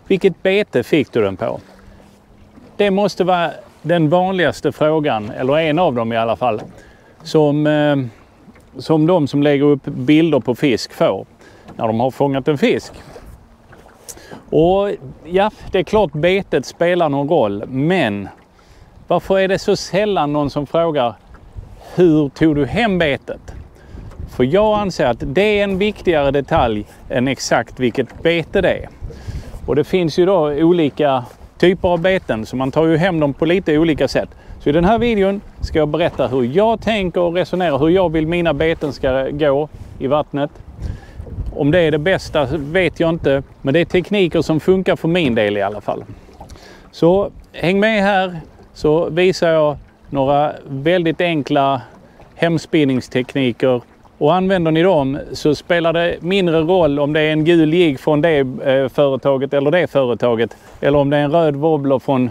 Vilket bete fick du den på? Det måste vara den vanligaste frågan, eller en av dem i alla fall, som de som lägger upp bilder på fisk får när de har fångat en fisk. Och ja, det är klart betet spelar någon roll, men varför är det så sällan någon som frågar hur tog du hem betet? För jag anser att det är en viktigare detalj än exakt vilket bete det är. Och det finns ju då olika typer av beten, så man tar ju hem dem på lite olika sätt. Så i den här videon ska jag berätta hur jag tänker och resonerar, hur jag vill mina beten ska gå i vattnet. Om det är det bästa vet jag inte, men det är tekniker som funkar för min del i alla fall. Så häng med här så visar jag några väldigt enkla hemspinningstekniker. Och använder ni dem så spelar det mindre roll om det är en gul jigg från det företaget eller det företaget. Eller om det är en röd wobbler från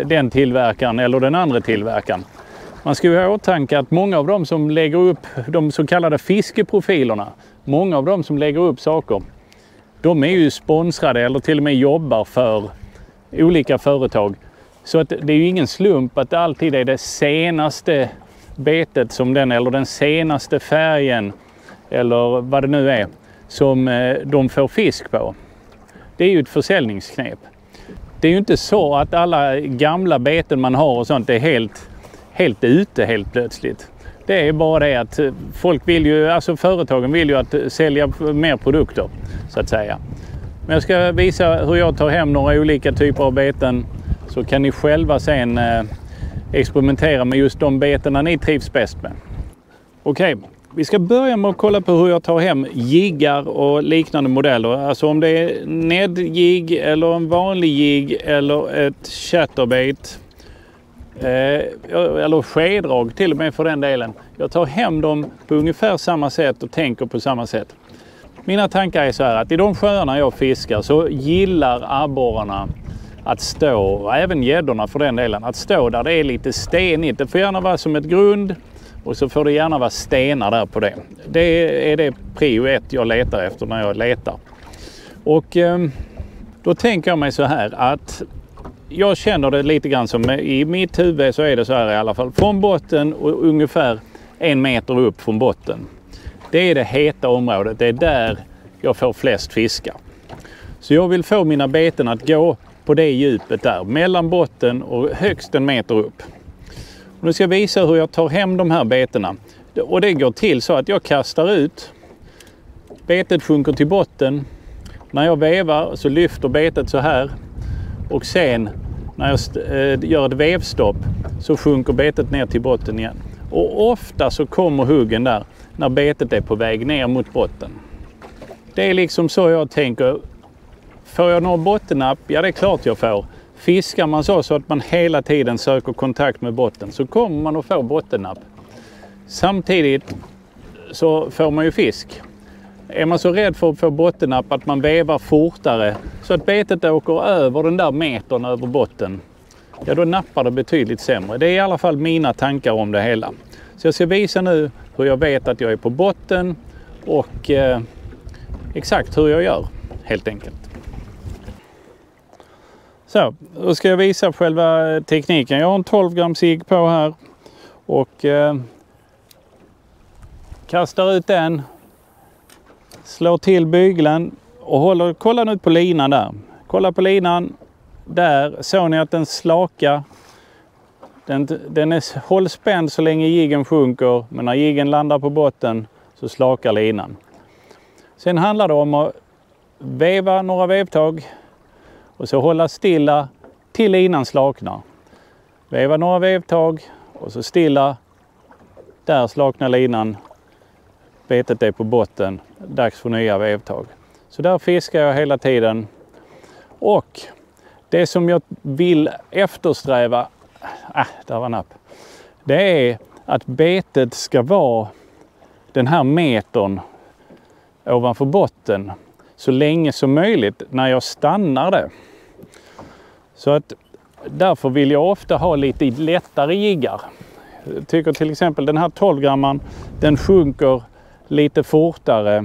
den tillverkaren eller den andra tillverkaren. Man ska ju ha i åtanke att många av dem som lägger upp de så kallade fiskeprofilerna, många av dem som lägger upp saker, de är ju sponsrade eller till och med jobbar för olika företag. Så att det är ju ingen slump att det alltid är det senaste betet som eller den senaste färgen eller vad det nu är som de får fisk på. Det är ju ett försäljningsknep. Det är ju inte så att alla gamla beten man har och sånt är helt ute helt plötsligt. Det är bara det att folk vill ju, alltså företagen vill ju att sälja mer produkter så att säga. Men jag ska visa hur jag tar hem några olika typer av beten, så kan ni själva sen experimentera med just de betena ni trivs bäst med. Okej, vi ska börja med att kolla på hur jag tar hem jiggar och liknande modeller. Alltså om det är Ned-jigg eller en vanlig jigg eller ett chatterbait. Eller skedrag till och med för den delen. Jag tar hem dem på ungefär samma sätt och tänker på samma sätt. Mina tankar är så här att i de sjöarna jag fiskar så gillar abborrarna att stå, och även gäddorna för den delen, att stå där det är lite stenigt. Det får gärna vara som ett grund och så får det gärna vara stenar där på det. Det är det prio 1 jag letar efter när jag letar. Och då tänker jag mig så här att jag känner det lite grann som i mitt huvud, så är det så här i alla fall. Från botten och ungefär 1 meter upp från botten. Det är det heta området. Det är där jag får flest fiskar. Så jag vill få mina beten att gå på det djupet där. Mellan botten och högst 1 meter upp. Och nu ska jag visa hur jag tar hem de här betena. Och det går till så att jag kastar ut. Betet sjunker till botten. När jag vevar så lyfter betet så här. Och sen när jag gör ett vevstopp så sjunker betet ner till botten igen. Och ofta så kommer huggen där när betet är på väg ner mot botten. Det är liksom så jag tänker. Får jag några bottennapp? Ja, det är klart jag får. Fiskar man så att man hela tiden söker kontakt med botten så kommer man att få bottennapp. Samtidigt så får man ju fisk. Är man så rädd för att få bottennapp att man vevar fortare så att betet åker över den där metern över botten, ja då nappar det betydligt sämre. Det är i alla fall mina tankar om det hela. Så jag ska visa nu hur jag vet att jag är på botten och exakt hur jag gör helt enkelt. Så, då ska jag visa själva tekniken. Jag har en 12 gram jigg på här och kastar ut den. Slår till bygeln och kolla nu på linan där. Kolla på linan. Där såg ni att den slakar. Den är hållspänd så länge jiggen sjunker. Men när jiggen landar på botten så slakar linan. Sen handlar det om att veva några vevtag. Och så hålla stilla till linan slaknar. Veva några vevtag och så stilla. Där slaknar linan. Betet är på botten. Dags för nya vevtag. Så där fiskar jag hela tiden. Och det som jag vill eftersträva. Där var napp. Det är att betet ska vara den här metern ovanför botten. Så länge som möjligt när jag stannar det. Så att därför vill jag ofta ha lite lättare jiggar. Jag tycker till exempel den här 12 gramman, den sjunker lite fortare.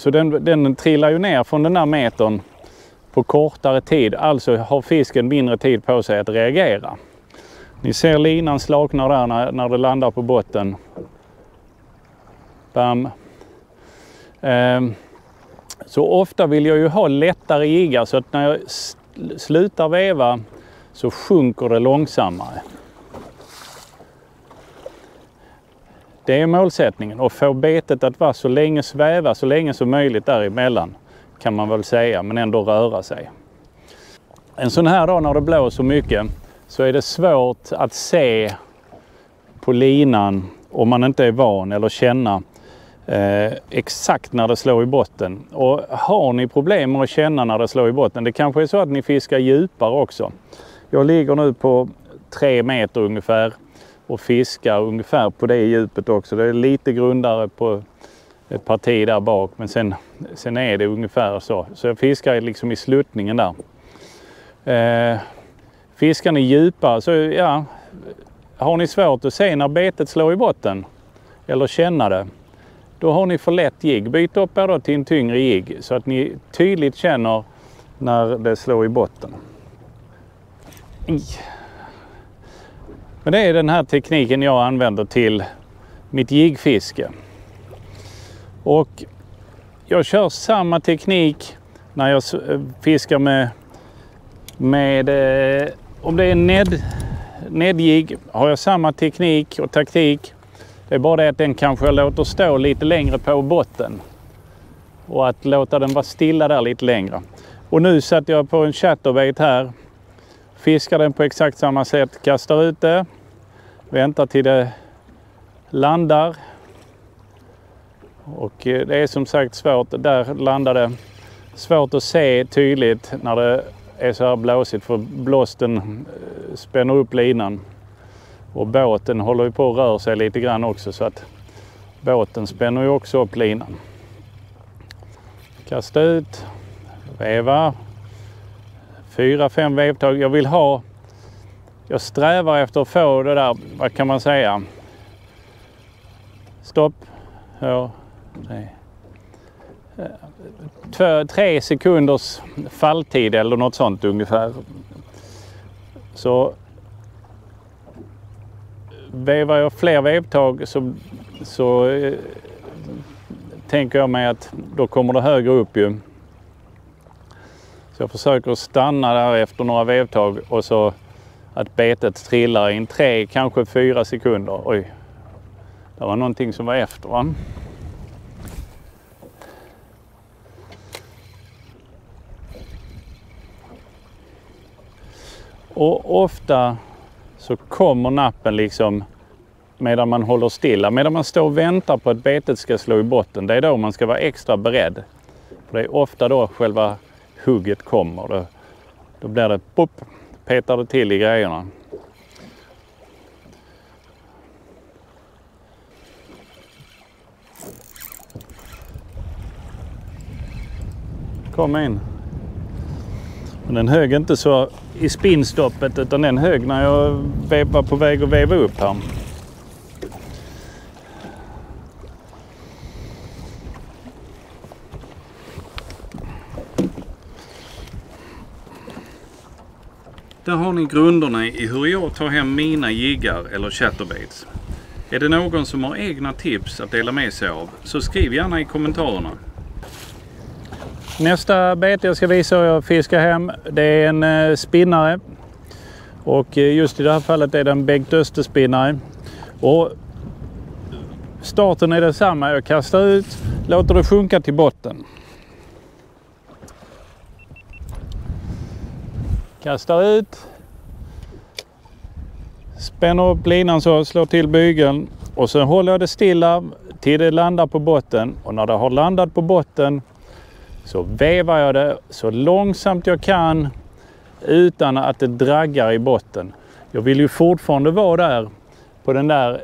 Så den trillar ju ner från den där metern på kortare tid. Alltså har fisken mindre tid på sig att reagera. Ni ser linan slaknar där när det landar på botten. Bam. Så ofta vill jag ju ha lättare jiggar så att när jag slutar veva så sjunker det långsammare. Det är målsättningen, och få betet att vara sväva så länge som möjligt däremellan, kan man väl säga, men ändå röra sig. En sån här dag när det blåser mycket så är det svårt att se på linan om man inte är van eller känna exakt när det slår i botten. Och har ni problem med att känna när det slår i botten, det kanske är så att ni fiskar djupare också. Jag ligger nu på 3 meter ungefär och fiskar ungefär på det djupet också. Det är lite grundare på ett parti där bak, men sen är det ungefär så. Så jag fiskar liksom i sluttningen där. Fiskar ni djupare så ja, har ni svårt att se när betet slår i botten eller känna det, då har ni för lätt jigg. Byt upp er då till en tyngre jigg så att ni tydligt känner när det slår i botten. Men det är den här tekniken jag använder till mitt jiggfiske. Och jag kör samma teknik när jag fiskar med om det är nedjigg har jag samma teknik och taktik. Det är bara det att den kanske låter stå lite längre på botten. Och att låta den vara stilla där lite längre. Och nu sätter jag på en chatterbait här. Fiskar den på exakt samma sätt. Kastar ut det. Väntar till det landar. Och det är som sagt svårt. Där landar det. Svårt att se tydligt när det är så här blåsigt. För blåsten spänner upp linan. Och båten håller ju på att röra sig lite grann också. Så att båten spänner ju också upp linan. Kasta ut. Veva. 4-5 vevtag. Jag strävar efter att få det där, vad kan man säga? Stopp. Ja, 3 sekunders falltid eller något sånt ungefär. Så vevar jag fler vevtag så tänker jag mig att då kommer det högre upp ju. Så jag försöker stanna där efter några vevtag och så att betet trillar in 3, kanske 4 sekunder. Oj, det var någonting som var efter, va? Och ofta så kommer nappen liksom medan man håller stilla. Medan man står och väntar på att betet ska slå i botten. Det är då man ska vara extra beredd. För det är ofta då själva hugget kommer. Då blir det pop, petar det till i grejerna. Kom in. Men den hög inte så i spinnstoppet utan den hög när jag var på väg att veva upp här. Där har ni grunderna i hur jag tar hem mina jiggar eller chatterbaits. Är det någon som har egna tips att dela med sig av så skriv gärna i kommentarerna. Nästa bete jag ska visa hur jag fiskar hem, det är en spinnare. Och just i det här fallet är det en Bengt Öster-spinnare. Och starten är detsamma, jag kastar ut, låter det sjunka till botten. Kastar ut. Spänner upp linan så, slår till bygeln. Och så håller jag det stilla till det landar på botten. Och när det har landat på botten så vevar jag det så långsamt jag kan utan att det draggar i botten. Jag vill ju fortfarande vara där på den där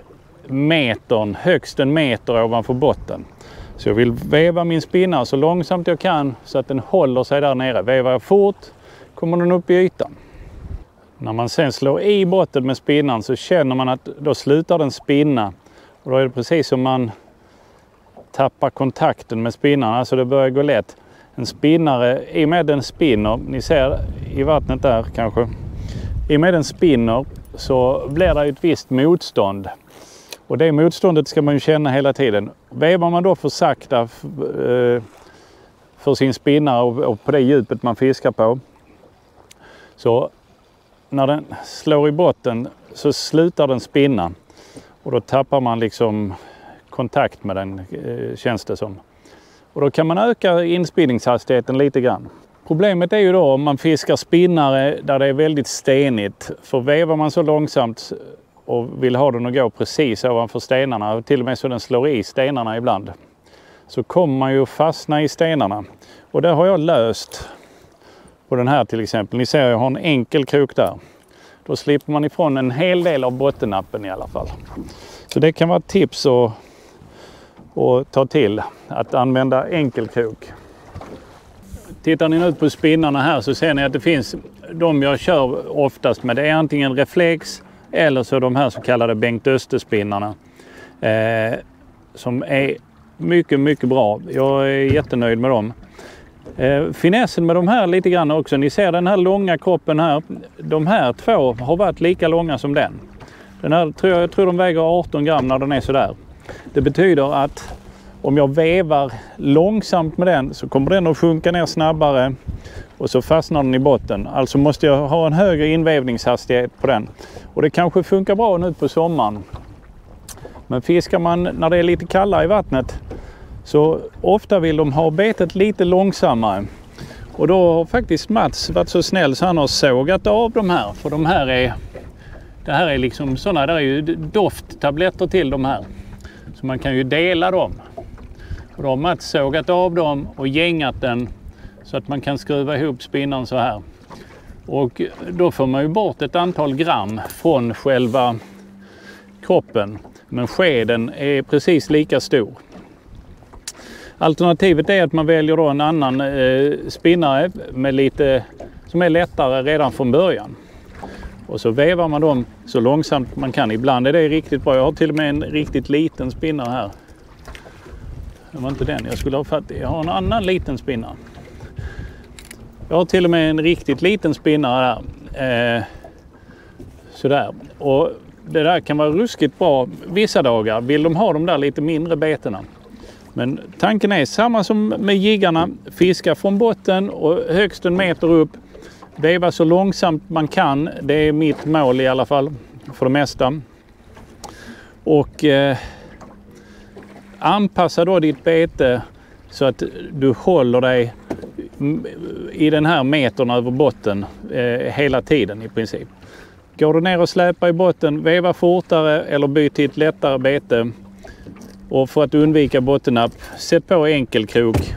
metern, högst en meter ovanför botten. Så jag vill veva min spinnare så långsamt jag kan så att den håller sig där nere. Vevar jag fort kommer den upp i ytan. När man sen slår i botten med spinnan så känner man att då slutar den spinna. Och då är det precis som man tappar kontakten med spinnaren. Alltså det börjar gå lätt. En spinnare, i och med den spinner, ni ser i vattnet där kanske. I och med den spinner så blir det ett visst motstånd. Och det motståndet ska man ju känna hela tiden. Vevar man då för sakta för sin spinnare och på det djupet man fiskar på, så när den slår i botten så slutar den spinna. Och då tappar man liksom kontakt med den, känns det som. Och då kan man öka inspinningshastigheten lite grann. Problemet är ju då om man fiskar spinnare där det är väldigt stenigt. För vevar man så långsamt och vill ha den att gå precis ovanför stenarna, och till och med så den slår i stenarna ibland, så kommer man ju fastna i stenarna. Och det har jag löst på den här till exempel. Ni ser jag har en enkel krok där. Då slipper man ifrån en hel del av bottennappen i alla fall. Så det kan vara ett tips att ta till, att använda enkelkrok. Tittar ni nu på spinnarna här så ser ni att det finns, de jag kör oftast med, det är antingen reflex eller så de här så kallade Bengt Öster-spinnarna. Som är mycket, mycket bra. Jag är jättenöjd med dem. Finessen med de här lite grann också, ni ser den här långa kroppen här. De här två har varit lika långa som den. Den här jag tror de väger 18 gram när den är sådär. Det betyder att om jag vevar långsamt med den så kommer den att sjunka ner snabbare och så fastnar den i botten. Alltså måste jag ha en högre invävningshastighet på den. Och det kanske funkar bra nu på sommaren. Men fiskar man när det är lite kallare i vattnet så ofta vill de ha betet lite långsammare. Och då har faktiskt Mats varit så snäll så han har sågat av de här. För det här är liksom sådana, där är ju dofttabletter till de här. Så man kan ju dela dem. Och då har Mats sågat av dem och gängat den så att man kan skruva ihop spinnaren så här. Och då får man ju bort ett antal gram från själva kroppen. Men skeden är precis lika stor. Alternativet är att man väljer då en annan spinnare med lite, som är lättare redan från början. Och så vevar man dem så långsamt man kan. Ibland är det riktigt bra. Jag har till och med en riktigt liten spinnare här. Det var inte den jag skulle ha fattat. Jag har en annan liten spinnare. Jag har till och med en riktigt liten spinnare där. Sådär. Och det där kan vara ruskigt bra vissa dagar. Vill de ha de där lite mindre betena. Men tanken är samma som med jiggarna. Fiska från botten och högst en meter upp. Veva så långsamt man kan. Det är mitt mål i alla fall. För det mesta. Och anpassa då ditt bete så att du håller dig i den här metern över botten hela tiden i princip. Går du ner och släpar i botten, veva fortare eller byt till ett lättare bete. Och för att undvika bottennapp, sätt på enkelkrok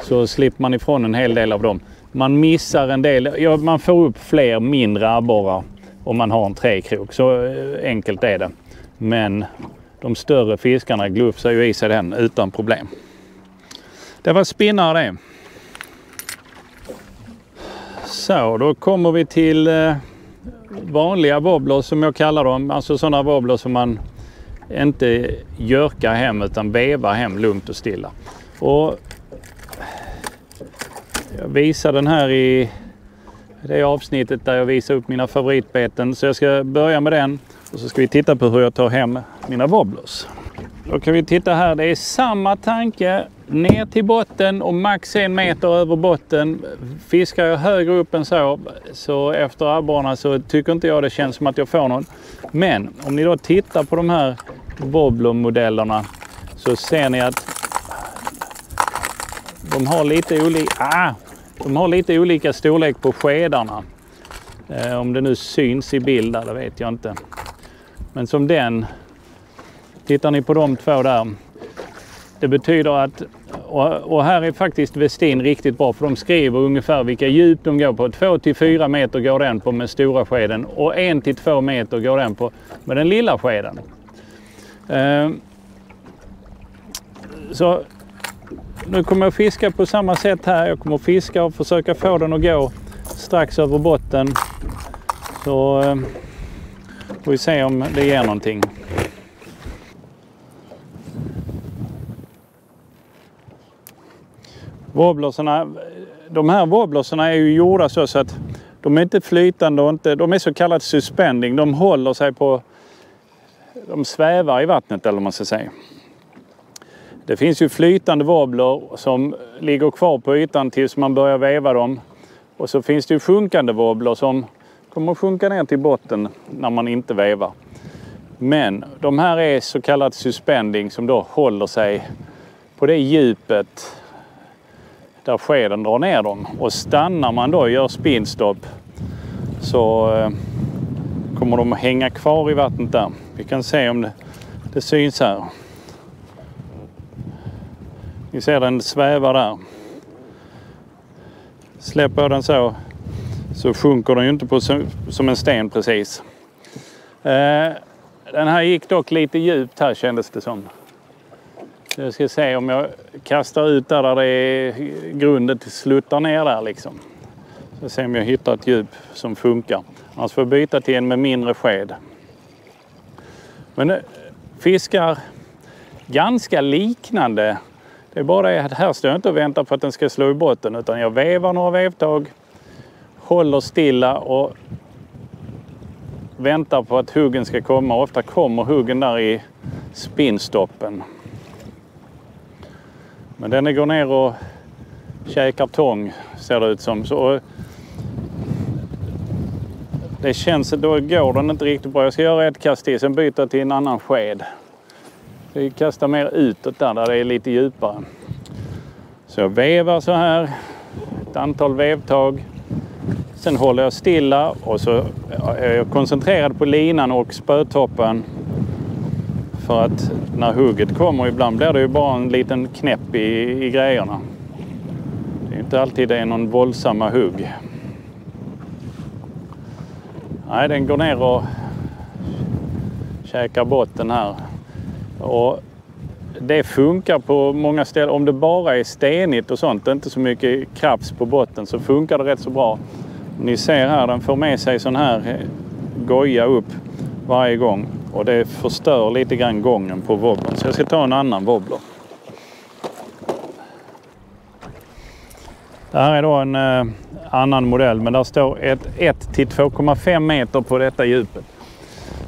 så slipper man ifrån en hel del av dem. Man missar en del, ja, man får upp fler mindre abborrar om man har en träkrok. Så enkelt är det. Men de större fiskarna glufsar ju i sig den utan problem. Det var spinnare det. Så, då kommer vi till vanliga wobblers som jag kallar dem. Alltså sådana wobblers som man inte görkar hem utan vevar hem lugnt och stilla. Och jag visar den här i det avsnittet där jag visar upp mina favoritbeten. Så jag ska börja med den och så ska vi titta på hur jag tar hem mina wobblers. Då kan vi titta här, det är samma tanke. Ner till botten och max 1 meter över botten. Fiskar jag högre upp än så efter abborrarna så tycker inte jag det känns som att jag får någon. Men om ni då tittar på de här wobbler-modellerna så ser ni att de har lite olika storlek på skedarna. Om det nu syns i bild där, det vet jag inte. Men som den, tittar ni på de två där. Det betyder att, och här är faktiskt Westin riktigt bra för de skriver ungefär vilka djup de går på. 2-4 meter går den på med stora skeden och 1-2 meter går den på med den lilla skeden. Så nu kommer jag fiska på samma sätt här. Jag kommer fiska och försöka få den att gå strax över botten. Så får vi se om det ger någonting. Wobblersarna, de här wobblersarna är ju gjorda så att de är inte flytande och de är så kallat suspending. De håller sig på, de svävar i vattnet eller vad man ska säga. Det finns ju flytande wobbler som ligger kvar på ytan tills man börjar väva dem. Och så finns det ju sjunkande wobbler som kommer att sjunka ner till botten när man inte vävar. Men de här är så kallat suspending som då håller sig på det djupet där skeden drar ner dem. Och stannar man då och gör spinstopp så kommer de att hänga kvar i vattnet där. Vi kan se om det syns här. Ni ser den svävar där. Släpper jag den så sjunker den ju inte på som en sten precis. Den här gick dock lite djupt här kändes det som. Jag ska se om jag kastar ut där det är grundet sluttar ner där liksom. Så se om jag hittar ett djup som funkar. Annars får jag byta till en med mindre sked. Men fiskar ganska liknande. Det är bara det att här står jag inte och väntar på att den ska slå i botten utan jag vevar några vevtag, håller stilla och väntar på att huggen ska komma. Ofta kommer huggen där i spinstoppen. Men den går ner och käkar tång ser det ut som. Så det känns, då går den inte riktigt bra. Jag ska göra ett kast till, sen byta till en annan sked. Vi kastar mer utåt där det är lite djupare. Så jag vevar så här, ett antal vevtag. Sen håller jag stilla och så är jag koncentrerad på linan och spötoppen. För att när hugget kommer ibland blir det ju bara en liten knäpp i grejerna. Det är inte alltid det är någon våldsamma hugg. Nej, den går ner och käkar botten här. Och det funkar på många ställen. Om det bara är stenigt och sånt, inte så mycket krafts på botten, så funkar det rätt så bra. Ni ser här, den får med sig sån här goja upp varje gång. Och det förstör lite grann gången på wobblern. Så jag ska ta en annan wobbler. Det här är då en annan modell, men där står 1 till 2,5 meter på detta djupet.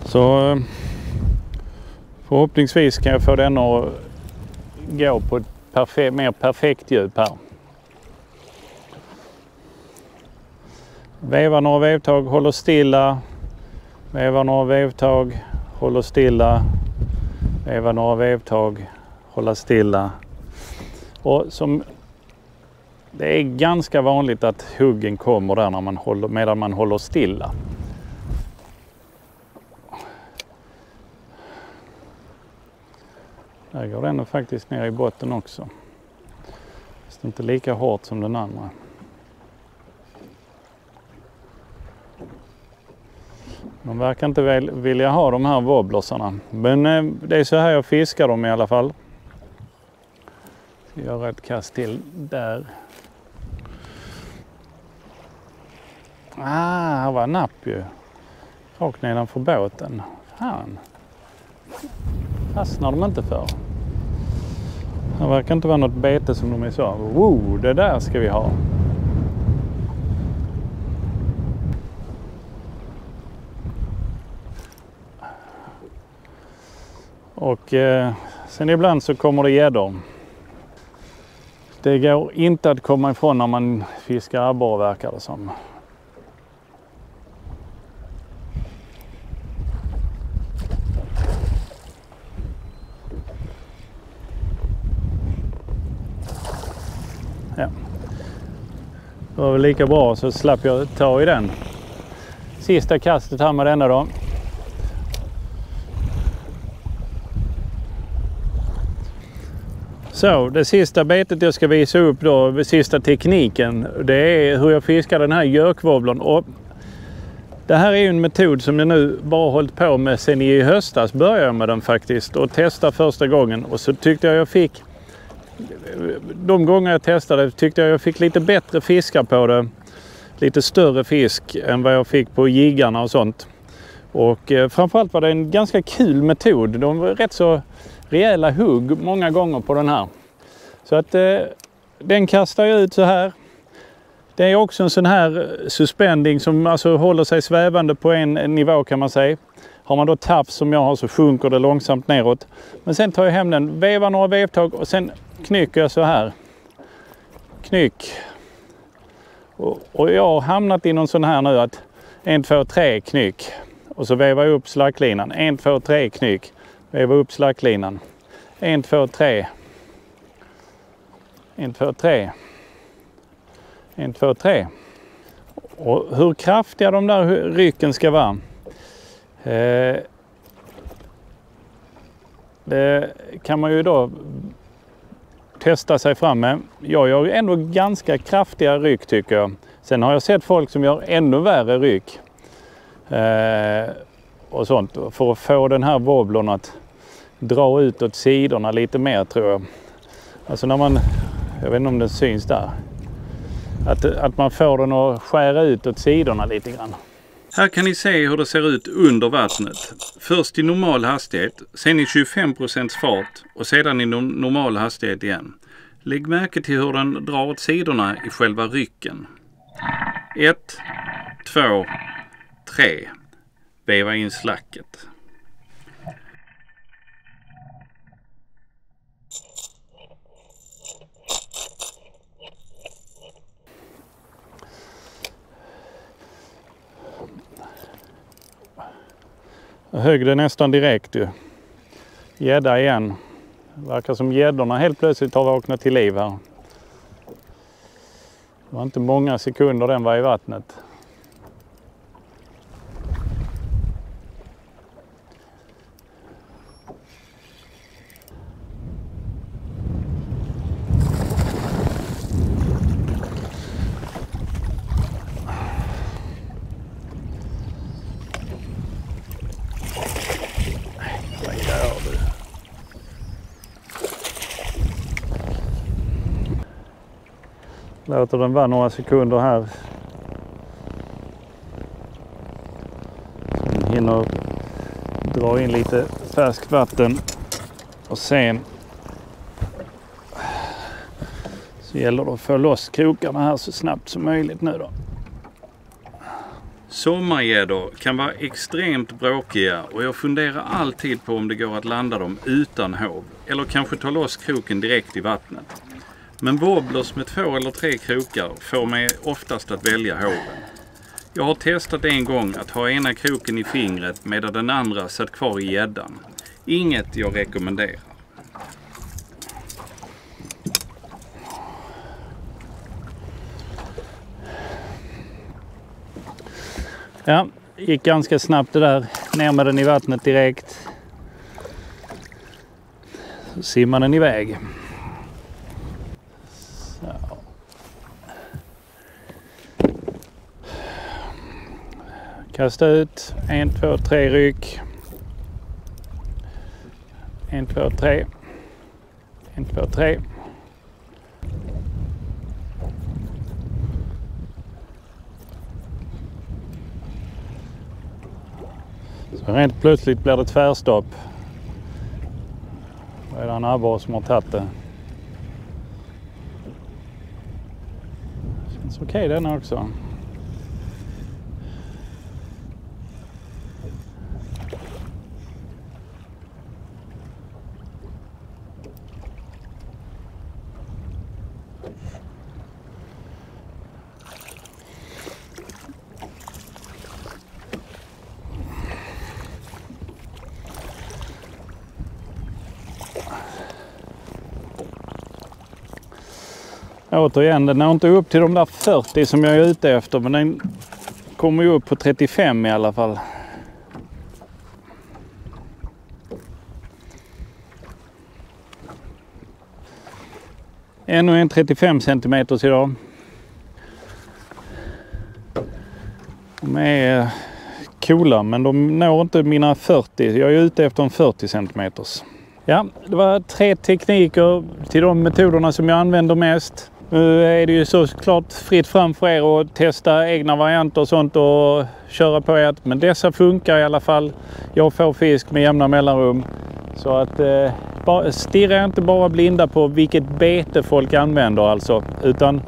Så förhoppningsvis kan jag få den att gå på ett mer perfekt djup här. Vevar några vevtag, håller stilla. Vevar några vevtag, håller stilla. Vevar några vevtag, hålla stilla. Och som det är ganska vanligt att huggen kommer där när medan man håller stilla. Där går den faktiskt ner i botten också. Fast inte lika hårt som den andra. De verkar inte vilja ha de här wobblersarna. Men det är så här jag fiskar dem i alla fall. Jag gör ett kast till där. Här var napp ju. Rakt nedanför båten. Fan. Fastnar de inte för. Det verkar inte vara något bete som de är så. Wow, det där ska vi ha. Och sen ibland så kommer det gäddor. Det går inte att komma ifrån när man fiskar abborre verkar det som. Ja. Det var väl lika bra så slapp jag ta i den. Sista kastet här med denna då. Så, det sista betet jag ska visa upp då, sista tekniken, det är hur jag fiskar den här gökvobblern. Och det här är ju en metod som jag nu bara hållit på med sen i höstas började jag med den faktiskt och testa första gången. Och så tyckte jag fick, de gånger jag testade tyckte jag fick lite bättre fiskar på det. Lite större fisk än vad jag fick på jiggarna och sånt. Och framförallt var det en ganska kul metod. De var rätt så rejäla hugg många gånger på den här. Så att den kastar jag ut så här. Det är också en sån här suspending som alltså håller sig svävande på en nivå kan man säga. Har man då tafs som jag har så sjunker det långsamt neråt. Men sen tar jag hem den, vevar några vevtag och sen knycker jag så här. Knyck. Och jag har hamnat i någon sån här nu att 1, 2, 3 knyck. Och så vevar jag upp slacklinan. 1, 2, 3 knyck. Veva upp slacklinan. 1, 2, 3. 1, 2, 3. 1, 2, 3. Och hur kraftiga de där rycken ska vara. Det kan man ju då testa sig fram med. Jag gör ju ändå ganska kraftiga ryck tycker jag. Sen har jag sett folk som gör ännu värre ryck. Och sånt. För att få den här wobblern att dra ut åt sidorna lite mer tror jag. Alltså när man, jag vet inte om det syns där. Att man får den att skära ut åt sidorna lite grann. Här kan ni se hur det ser ut under vattnet. Först i normal hastighet, sen i 25% fart och sedan i normal hastighet igen. Lägg märke till hur den drar åt sidorna i själva rycken. 1, 2, 3. Veva in slacket. Jag högg det nästan direkt ju. Gädda igen. Det verkar som gäddorna helt plötsligt har vaknat till liv här. Det var inte många sekunder den var i vattnet. Låter den vara några sekunder här. Den hinner dra in lite färskt vatten. Och sen så gäller det att få loss krokarna här så snabbt som möjligt nu då. Sommargäddor kan vara extremt bråkiga och jag funderar alltid på om det går att landa dem utan hov. Eller kanske ta loss kroken direkt i vattnet. Men wobblers med 2 eller 3 krokar får mig oftast att välja hoven. Jag har testat en gång att ha ena kroken i fingret medan den andra satt kvar i gäddan. Inget jag rekommenderar. Ja, gick ganska snabbt det där. Ner med den i vattnet direkt. Så simmar den iväg. Så. Kasta ut. 1, 2, 3 ryck. 1, 2, 3. 1, 2, 3. Så rent plötsligt blir det tvärstopp. Då är det en abborre som har tagit det. Känns okej den också. Återigen, den når inte upp till de där 40 som jag är ute efter, men den kommer ju upp på 35 i alla fall. Ännu en 35 cm idag. De är coola, men de når inte mina 40. Jag är ute efter en 40 cm. Ja, det var 3 tekniker till de metoderna som jag använder mest. Nu är det ju såklart fritt fram för er att testa egna varianter och sånt och köra på ert. Men dessa funkar i alla fall. Jag får fisk med jämna mellanrum. Så att Stirra inte bara blinda på vilket bete folk använder alltså, utan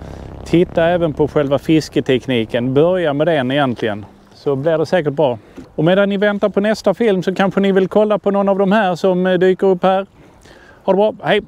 titta även på själva fisketekniken. Börja med den egentligen, så blir det säkert bra. Och medan ni väntar på nästa film så kanske ni vill kolla på någon av de här som dyker upp här. Ha det bra, hej!